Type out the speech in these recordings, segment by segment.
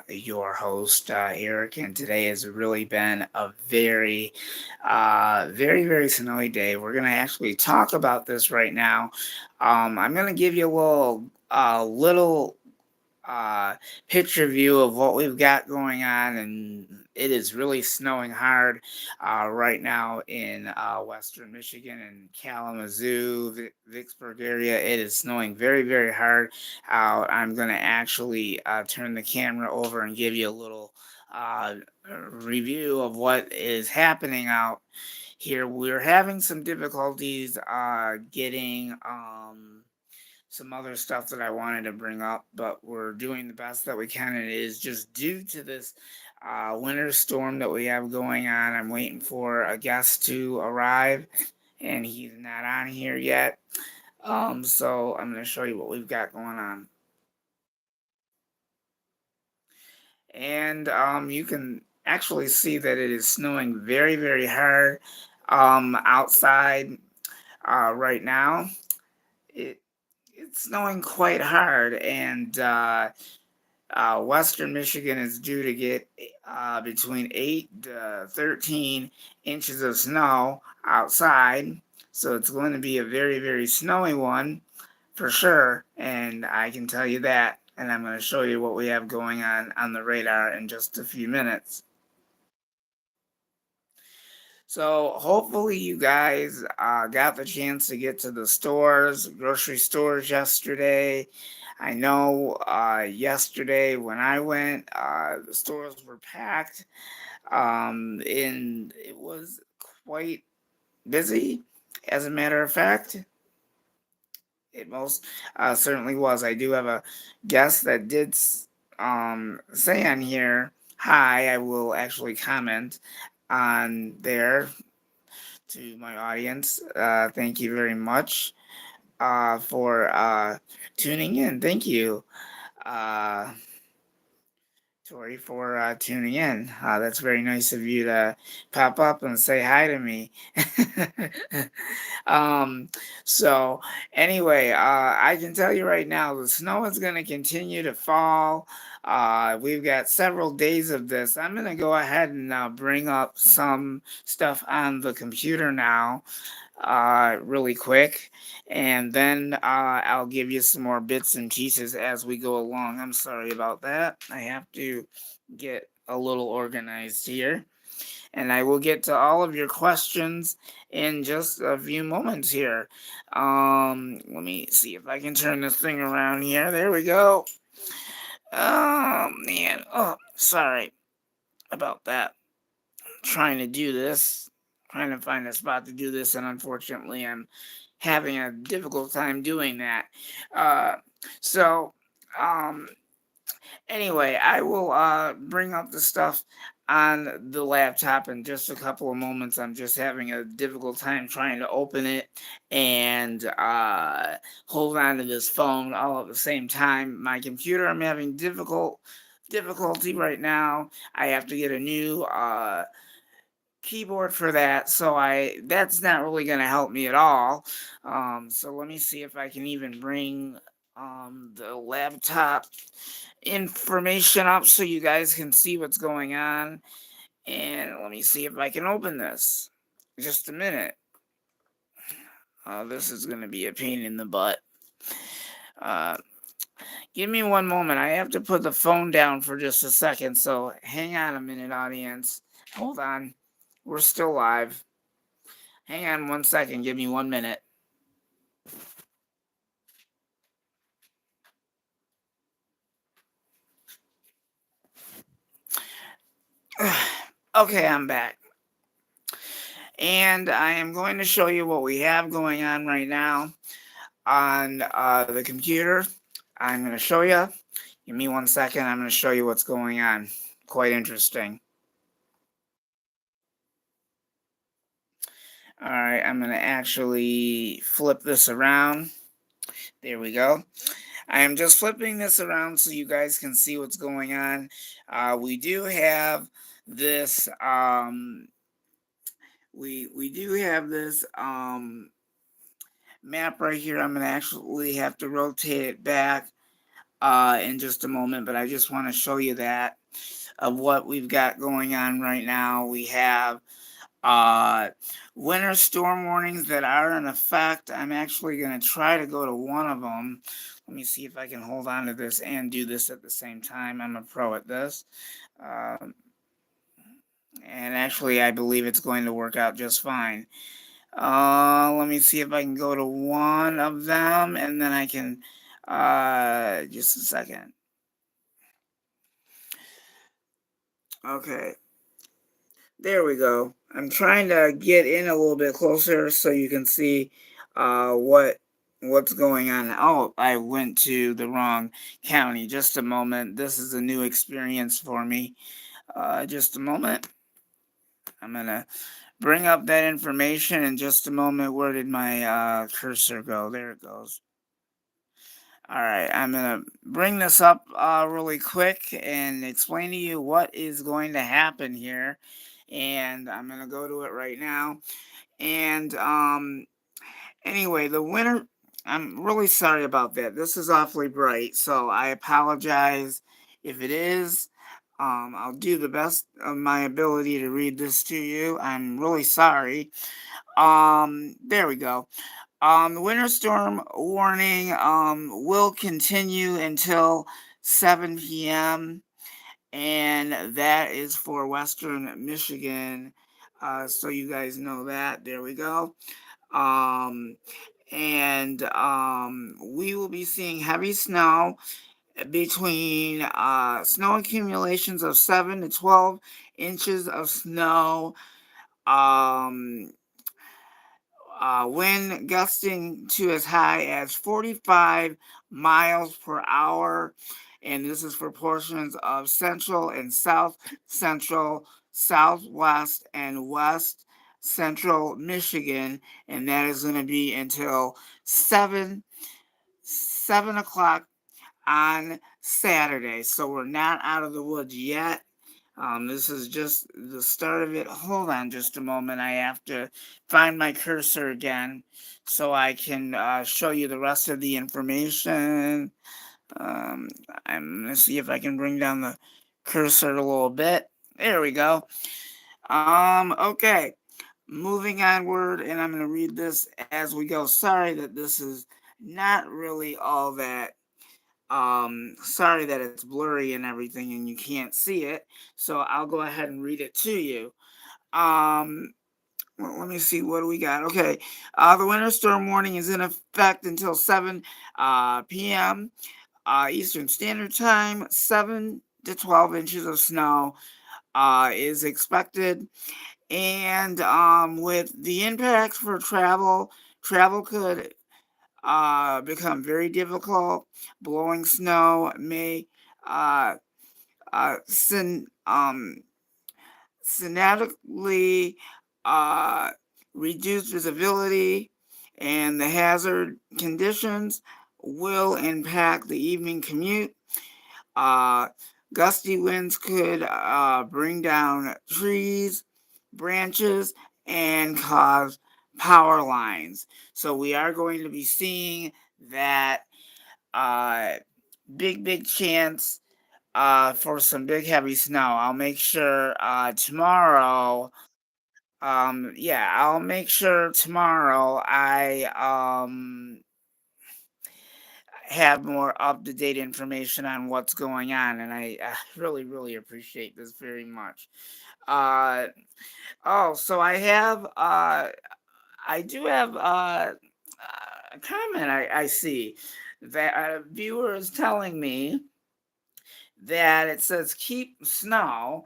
your host, Eric, and today has really been a very snowy day. We're going to actually talk about this right now. I'm going to give you a little uh, picture view of what we've got going on, and it is really snowing hard right now in western Michigan and Kalamazoo, Vicksburg area. It is snowing very hard out. I'm going to actually turn the camera over and give you a little uh, review of what is happening out here. We're having some difficulties getting. Some other stuff that I wanted to bring up, but we're doing the best that we can. And it is just due to this winter storm that we have going on. I'm waiting for a guest to arrive, and he's not on here yet. So I'm going to show you what we've got going on. And you can actually see that it is snowing very hard outside right now. It, it's snowing quite hard, and western Michigan is due to get between 8 to 13 inches of snow outside. So it's going to be a very snowy one for sure. And I can tell you that. And I'm going to show you what we have going on the radar in just a few minutes. So hopefully you guys got the chance to get to the stores, grocery stores yesterday. I know yesterday when I went, the stores were packed, and it was quite busy. As a matter of fact, it most certainly was. I do have a guest that did say on here, hi. I will actually comment on there to my audience. Thank you very much for tuning in. Thank you, uh, Tori, for tuning in. That's very nice of you to pop up and say hi to me. um, so, anyway, I can tell you right now the snow is going to continue to fall. We've got several days of this. I'm going to go ahead and bring up some stuff on the computer now really quick, and then I'll give you some more bits and pieces as we go along. I'm sorry about that. I have to get a little organized here, and I will get to all of your questions in just a few moments here. Let me see if I can turn this thing around here. There we go. Oh man. Oh, sorry about that. Trying to do this, trying to find a spot to do this, and unfortunately, I'm having a difficult time doing that. Uh, so, um, anyway, I will bring up the stuff on the laptop in just a couple of moments. I'm just having a difficult time trying to open it and hold on to this phone all at the same time. My computer, I'm having difficulty right now. I have to get a new keyboard for that, so I that's not really going to help me at all. So let me see if I can even bring the laptop information up so you guys can see what's going on. And let me see if I can open this. Just a minute. This is going to be a pain in the butt. Uh, Give me one moment. I have to put the phone down for just a second, so hang on a minute, audience. Hold on. We're still live. Hang on one second. Give me 1 minute. Okay, I'm back. And I am going to show you what we have going on right now on the computer. I'm going to show you. Give me 1 second. I'm going to show you what's going on. Quite interesting. All right, I'm going to actually flip this around. There we go. I am just flipping this around so you guys can see what's going on. We do have this. We do have this map right here. I'm gonna actually have to rotate it back in just a moment, but I just want to show you that of what we've got going on right now. We have uh, winter storm warnings that are in effect. I'm actually going to try to go to one of them. Let me see if I can hold on to this and do this at the same time. I'm a pro at this. Um, and actually, I believe it's going to work out just fine. Let me see if I can go to one of them and then I can, just a second. Okay, there we go. I'm trying to get in a little bit closer so you can see what's going on. Oh, I went to the wrong county. Just a moment. This is a new experience for me. Just a moment. I'm gonna bring up that information in just a moment. Where did my cursor go? There it goes. All right, I'm gonna bring this up really quick and explain to you what is going to happen here. And I'm gonna go to it right now. And anyway, the winter. I'm really sorry about that. This is awfully bright, so I apologize if it is. I'll do the best of my ability to read this to you. I'm really sorry. There we go. The winter storm warning will continue until 7 p.m. and that is for Western Michigan. So you guys know that. There we go. Um, and we will be seeing heavy snow between snow accumulations of 7 to 12 inches of snow. Um, wind gusting to as high as 45 miles per hour. And this is for portions of central and south central, southwest, and west central Michigan. And that is going to be until 7 o'clock on Saturday. So we're not out of the woods yet. This is just the start of it. Hold on just a moment. I have to find my cursor again so I can show you the rest of the information. Um, I'm going to see if I can bring down the cursor a little bit. There we go. Okay. Moving onward, and I'm going to read this as we go. Sorry that this is not really all that sorry that it's blurry and everything and you can't see it, so I'll go ahead and read it to you. um well, let me see, what do we got? Okay, the winter storm warning is in effect until 7 p.m. Eastern Standard Time. 7 to 12 inches of snow is expected, and with the impacts for travel could become very difficult. Blowing snow may uh, syn- synaptically uh, reduce visibility, and the hazard conditions will impact the evening commute. Uh, Gusty winds could bring down trees, branches, and cause power lines. So we are going to be seeing that uh, big chance for some big heavy snow. I'll make sure tomorrow. Yeah, I'll make sure tomorrow I have more up to date information on what's going on, and I really appreciate this very much. Uh, oh, so I do have a comment I see that a viewer is telling me that it says keep snow.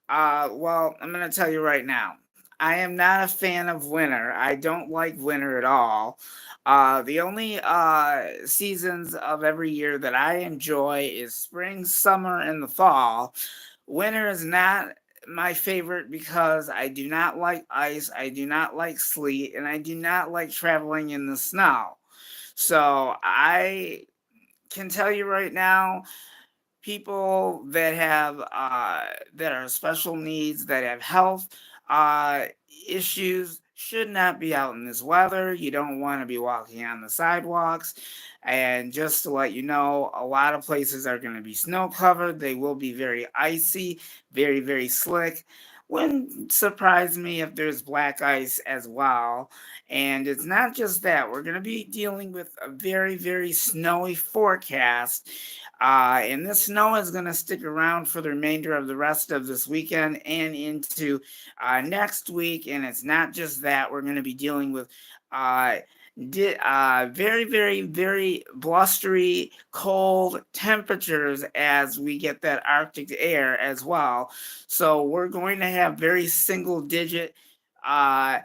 Well, I'm going to tell you right now. I am not a fan of winter. I don't like winter at all. The only seasons of every year that I enjoy is spring, summer, and the fall. Winter is not my favorite because I do not like ice, I do not like sleet, and I do not like traveling in the snow. So I can tell you right now, people that have that are special needs, that have health uh issues, should not be out in this weather. You don't want to be walking on the sidewalks. And just to let you know, a lot of places are going to be snow covered. They will be very icy, very, very slick. Wouldn't surprise me if there's black ice as well. And it's not just that, we're going to be dealing with a very, very snowy forecast. And this snow is going to stick around for the remainder of the rest of this weekend and into next week. And it's not just that, we're going to be dealing with uh, very, very, very blustery, cold temperatures as we get that Arctic air as well. So we're going to have very single digit uh,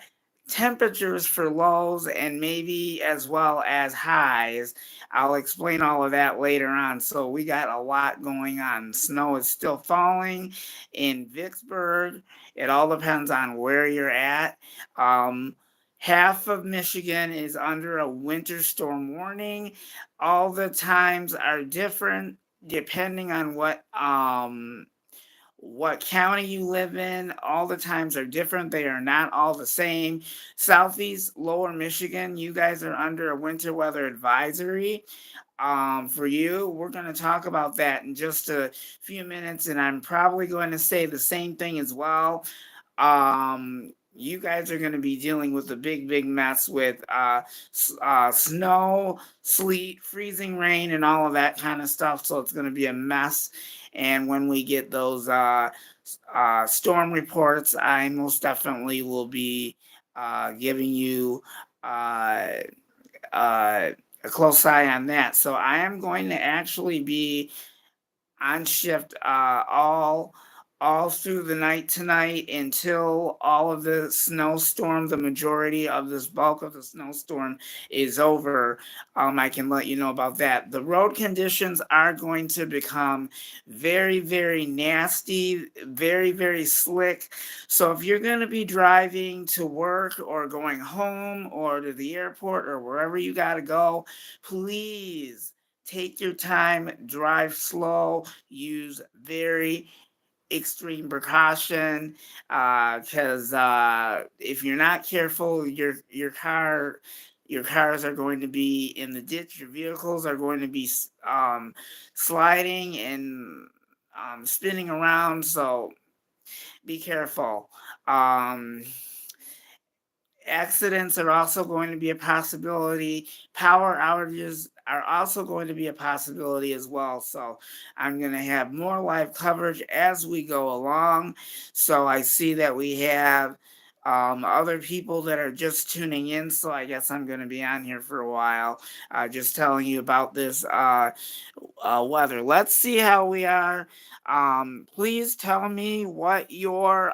temperatures for lows and maybe as well as highs. I'll explain all of that later on. So we got a lot going on. Snow is still falling in Vicksburg. It all depends on where you're at. Um, Half of Michigan is under a winter storm warning. All the times are different depending on what county you live in. All the times are different. They are not all the same. Southeast, lower Michigan, you guys are under a winter weather advisory. For you, we're going to talk about that in just a few minutes, and I'm probably going to say the same thing as well. You guys are going to be dealing with a big, big mess with snow, sleet, freezing rain, and all of that kind of stuff. So it's going to be a mess. And when we get those storm reports, I most definitely will be giving you uh, uh, a close eye on that. So I am going to actually be on shift all through the night tonight until all of the snowstorm, the majority of this bulk of the snowstorm is over. I can let you know about that. The road conditions are going to become very, very nasty, very, very slick. So if you're going to be driving to work or going home or to the airport or wherever you got to go, please take your time, drive slow, use very extreme precaution, because if you're not careful, your cars are going to be in the ditch. Your vehicles are going to be sliding and spinning around. So be careful. Um, Accidents are also going to be a possibility. Power outages are also going to be a possibility as well. So I'm going to have more live coverage as we go along. So I see that we have other people that are just tuning in. So I guess I'm going to be on here for a while, just telling you about this weather. Let's see how we are. Please tell me what your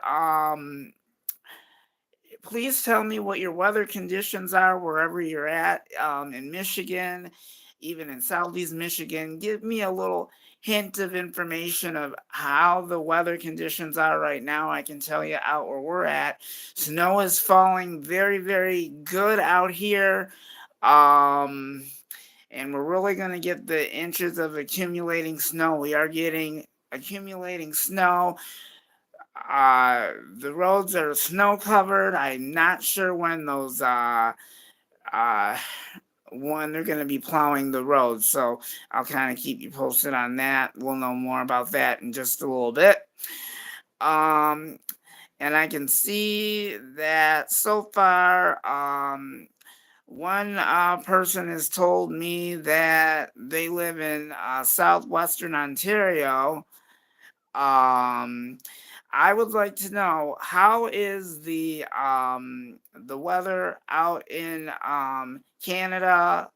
please tell me what your weather conditions are wherever you're at, in Michigan, even in Southeast Michigan. Give me a little hint of information of how the weather conditions are right now. I can tell you out where we're at. Snow is falling very, very good out here. Um, and we're really going to get the inches of accumulating snow. We are getting accumulating snow. The roads are snow covered. I'm not sure when those uh when they're going to be plowing the roads. So I'll kind of keep you posted on that. We'll know more about that in just a little bit. Um and I can see that so far one person has told me that they live in southwestern Ontario. um I would like to know, how is the weather out in Canada,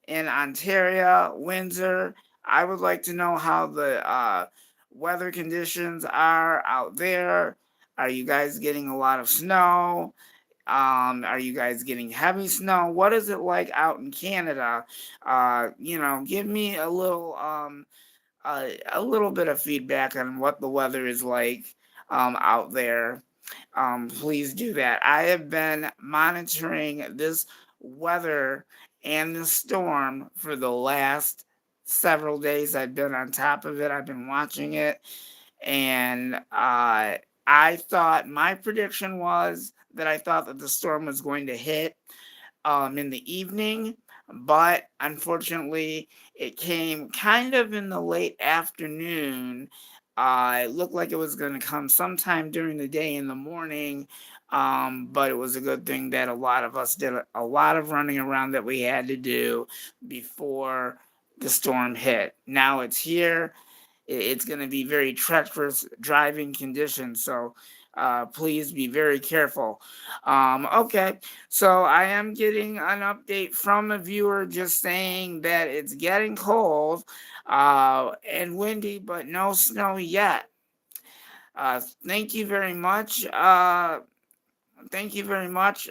in Ontario, Windsor. I would like to know how the weather conditions are out there. Are you guys getting a lot of snow? Are you guys getting heavy snow? What is it like out in Canada? Give me a little bit of feedback on what the weather is like out there. Please do that. I have been monitoring this weather and the storm for the last several days. I've been on top of it. I've been watching it, and I thought my prediction was that I thought that the storm was going to hit in the evening, but unfortunately, it came kind of in the late afternoon. It looked like it was going to come sometime during the day in the morning, but it was a good thing that a lot of us did a lot of running around that we had to do before the storm hit. Now it's here. It's going to be very treacherous driving conditions, so please be very careful. Okay, so I am getting an update from a viewer just saying that it's getting cold and windy, but no snow yet. Thank you very much. Thank you very much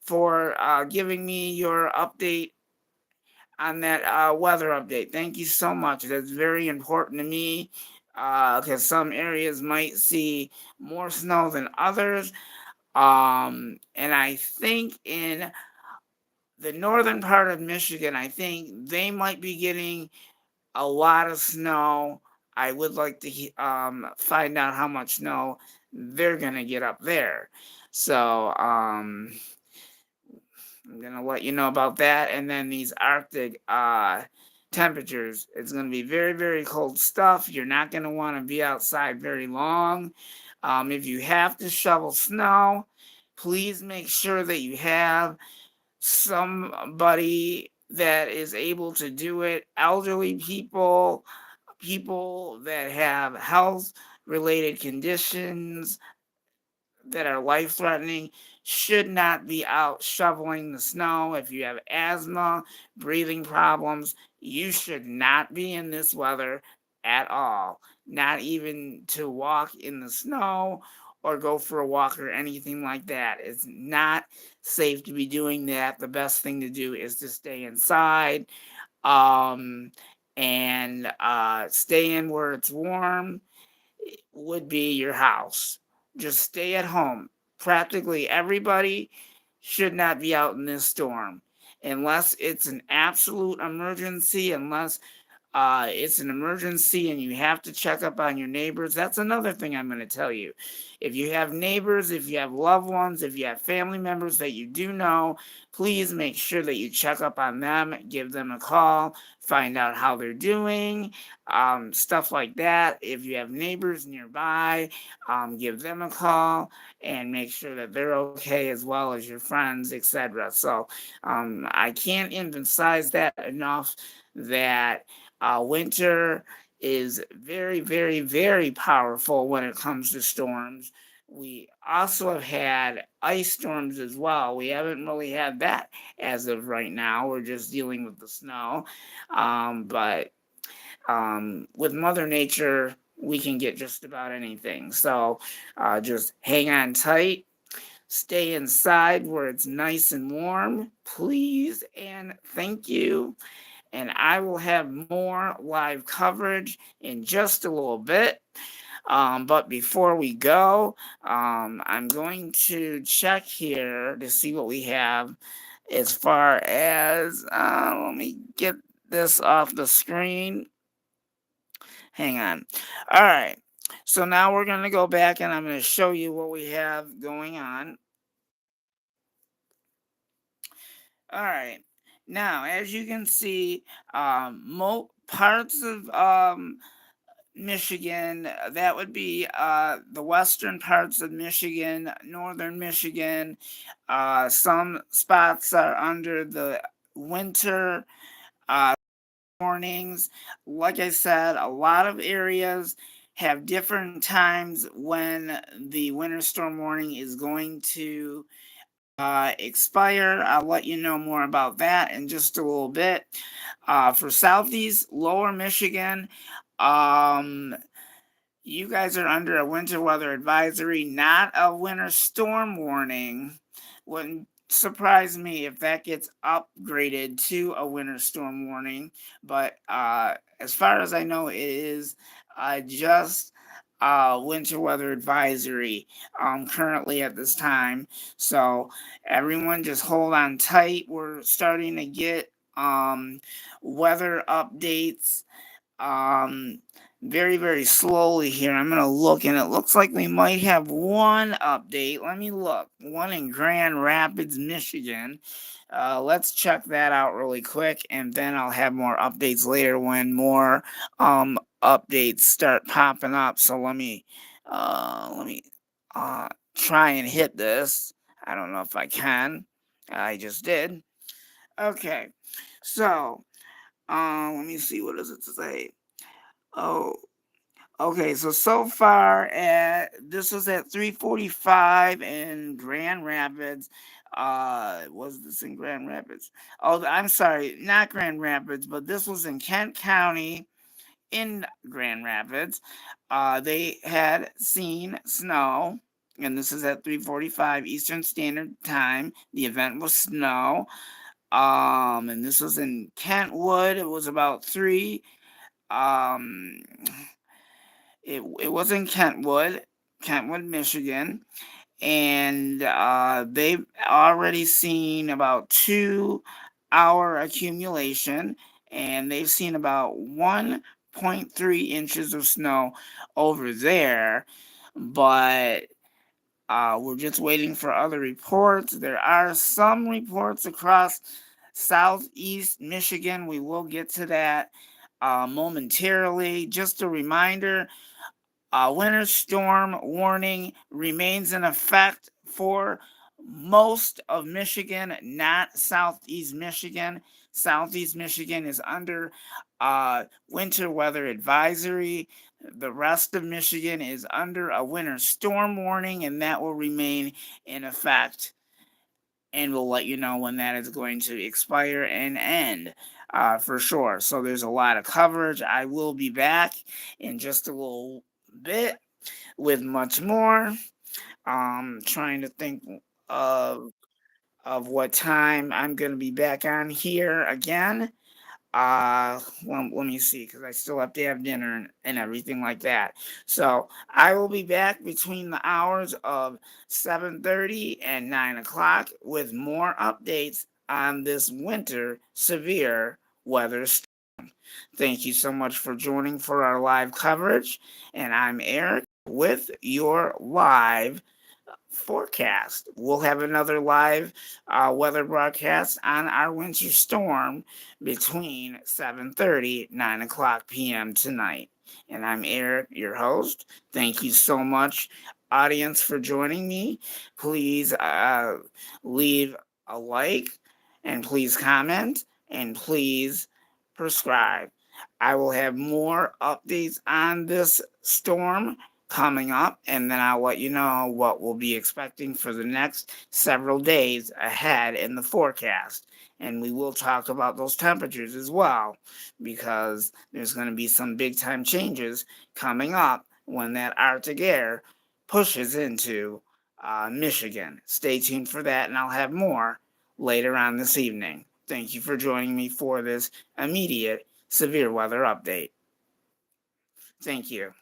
for giving me your update on that weather update. Thank you so much. That's very important to me because some areas might see more snow than others. And I think in the northern part of Michigan, I think they might be getting a lot of snow. I would like to find out how much snow they're gonna get up there. So I'm gonna let you know about that. And then these Arctic temperatures, it's gonna be very, very cold stuff. You're not gonna want to be outside very long. If you have to shovel snow, please make sure that you have somebody that is able to do it. Elderly people, people that have health related conditions that are life threatening should not be out shoveling the snow. If you have asthma, breathing problems, you should not be in this weather at all. Not even to walk in the snow or go for a walk or anything like that. It's not safe to be doing that. The best thing to do is to stay inside um, and stay in where it's warm would be your house. Just stay at home. Practically everybody should not be out in this storm unless it's an absolute emergency, unless it's an emergency and you have to check up on your neighbors. That's another thing I'm going to tell you. If you have neighbors, if you have loved ones, if you have family members that you do know, please make sure that you check up on them, give them a call, find out how they're doing, stuff like that. If you have neighbors nearby, give them a call and make sure that they're okay as well as your friends, etc. So I can't emphasize that enough that winter is very, very, very powerful when it comes to storms. We also have had ice storms as well. We haven't really had that as of right now. We're just dealing with the snow. But with Mother Nature, we can get just about anything. So just hang on tight, stay inside where it's nice and warm, please, and thank you. And I will have more live coverage in just a little bit. But before we go, I'm going to check here to see what we have as far as, let me get this off the screen. Hang on. All right. So now we're going to go back and I'm going to show you what we have going on. All right. Now, as you can see, parts of Michigan, that would be the western parts of Michigan, northern Michigan. Some spots are under the winter warnings. Like I said, a lot of areas have different times when the winter storm warning is going to expire. I'll let you know more about that in just a little bit. For southeast, lower Michigan, um, you guys are under a winter weather advisory, not a winter storm warning. Wouldn't surprise me if that gets upgraded to a winter storm warning. But as far as I know, it is just winter weather advisory currently at this time. So everyone just hold on tight. We're starting to get weather updates. Um, very, very slowly here. I'm gonna look, and it looks like we might have one update. Let me look. One in Grand Rapids, Michigan. Let's check that out really quick, and then I'll have more updates later when more updates start popping up. So let me uh try and hit this. I don't know if I can. I just did. Okay. So, let me see, what does it say? Oh, okay, so far at this was at 3:45 in Grand Rapids. Was this in Grand Rapids? Oh, I'm sorry, not Grand Rapids, but this was in Kent County in Grand Rapids. They had seen snow, and this is at 3:45 Eastern Standard Time. The event was snow. And this was in Kentwood. It was about three. Um, it was in Kentwood, Michigan, and they've already seen about 2 hour accumulation, and they've seen about 1.3 inches of snow over there, but we're just waiting for other reports. There are some reports across southeast Michigan. We will get to that momentarily. Just a reminder, winter storm warning remains in effect for most of Michigan, not southeast Michigan. Southeast Michigan is under winter weather advisory. The rest of Michigan is under a winter storm warning, and that will remain in effect. And we'll let you know when that is going to expire and end for sure. So there's a lot of coverage. I will be back in just a little bit with much more. Trying to think of what time I'm gonna be back on here again. Let me see, because I still have to have dinner and everything like that. So I will be back between the hours of 7:30 and 9 o'clock with more updates on this winter severe weather. Thank you so much for joining for our live coverage. And I'm Eric with your live forecast. We'll have another live weather broadcast on our winter storm between 7:30 9 o'clock p.m. tonight. And I'm Eric, your host. Thank you so much, audience, for joining me. Please leave a like, and please comment, and please prescribe. I will have more updates on this storm coming up, and then I'll let you know what we'll be expecting for the next several days ahead in the forecast. And we will talk about those temperatures as well, because there's going to be some big time changes coming up when that Arctic air pushes into Michigan. Stay tuned for that, and I'll have more later on this evening. Thank you for joining me for this immediate severe weather update. Thank you.